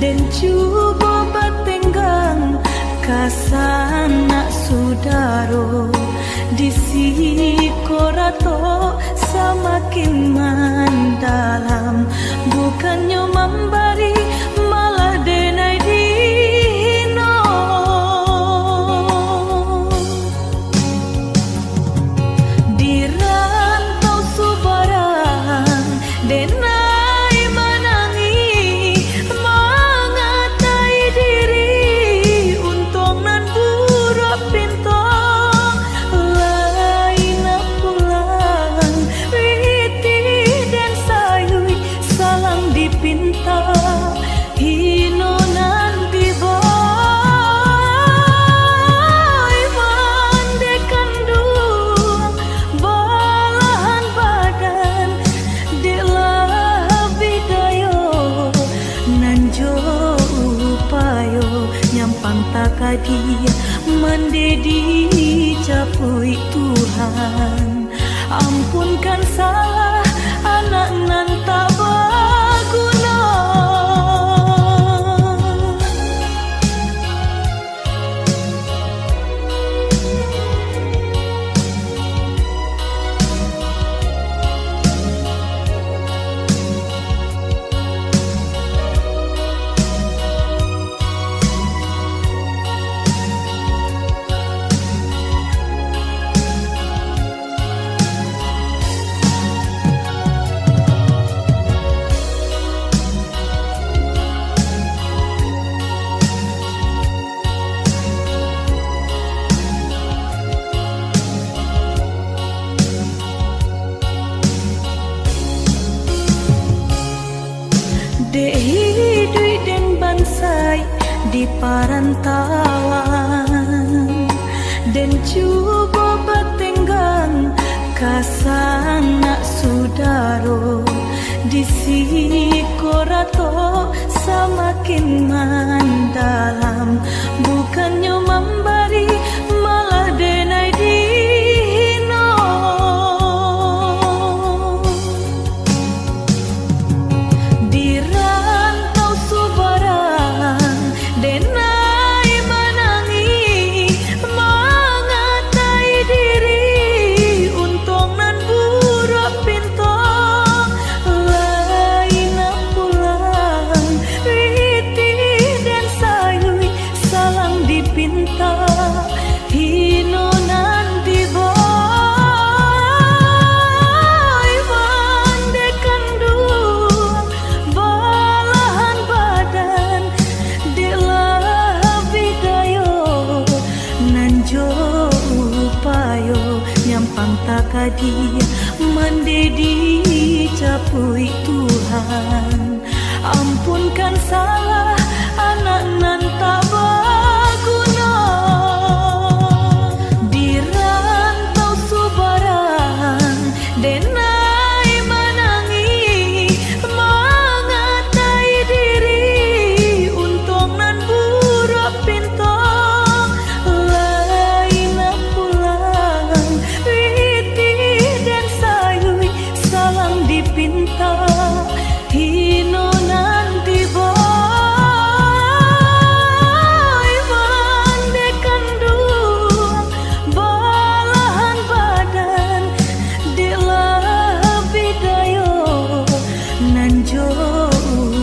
Den cuba batenggang kasana sudaro di sini korato semakin mendalam, bukannya memberi malah denai dino. Di rantau subarang denai menangi mengatai diri untung nan buruk pintu lain pulang witi dan sayui salang dipinta hino nan diboy mandekan dua balahan badan delah bidayo nanjo upayo nyampang takadi mendedi capui Tuhan, ampunkan salah anak nan tak berguna. Dei den bansai di parantauan dan coba batenggang kasana sudaro di sini korato semakin mendalam, bukannya memberi malah denai dino. Di rantau subarang denai menangi mengatai diri untung nan buruk pintu lain pulang witi dan sayui salang dipinta hino nan diboy mandekan dua balahan badan delah bidayo nanjo upayo nyampang takadi mendedi capui Tuhan, ampunkan salah anak nan tak berguna. Di rantau subarang denai menangi mengatai diri untung nan buruk pintu lain pulang witi dan sayui salang dipinta hino nan diboy mandekan dua balahan badan delah bidayo nanjo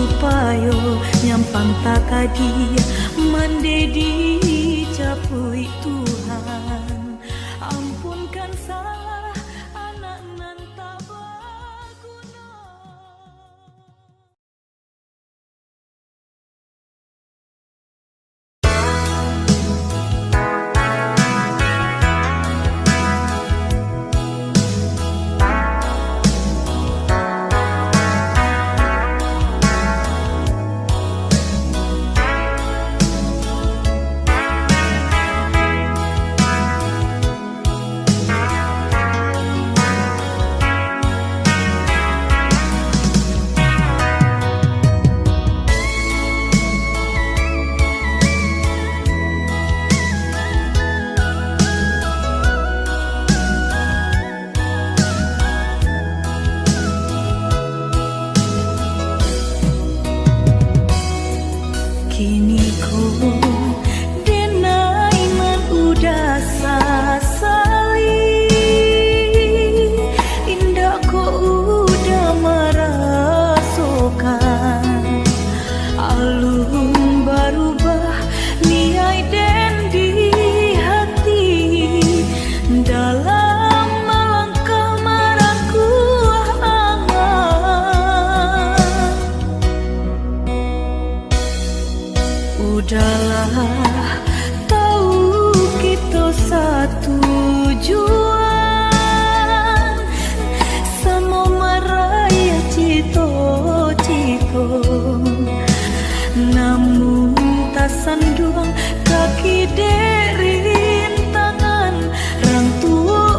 upayo nyampang takadi mendedi capui Tuhan, ampunkan salah anak nan tak berguna. Kini ko denai man udah sasali, indah ko udah merasakan alun berubah niai dan di hati dalam melangkah marahku angan. Udahlah, tahu kita satu tujuan, sama maraya cito-cito, namun tak sanduang kaki derin tangan, orang tua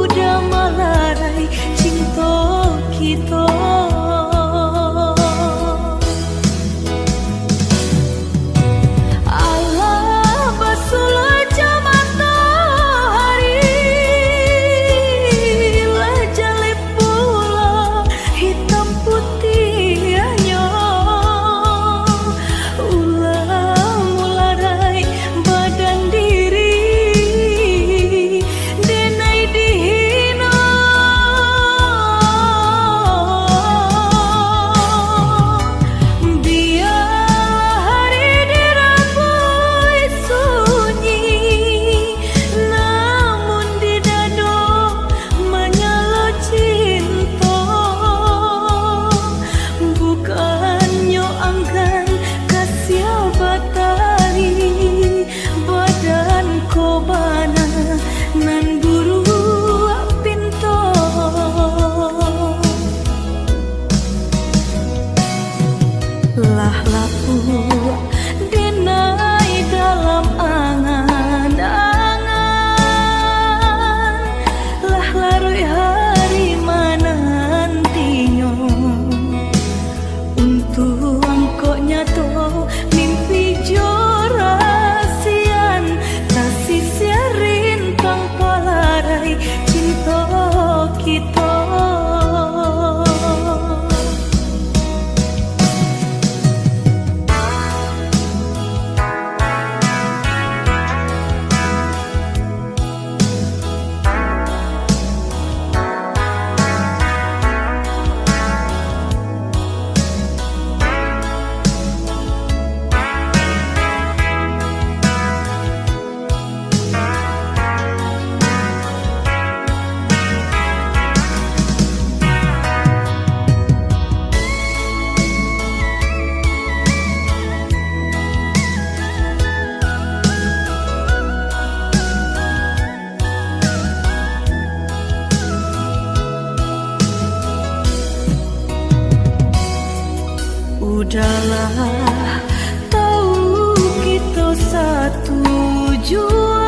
udah malarai cinta kita. Lah lapu denai dalam angan-angan, lah larui hari menantinya untuk angkok nyato mimpi jorasian tak sisiarin tanpa larai cinta kita. Udahlah, tahu kita satu tujuan.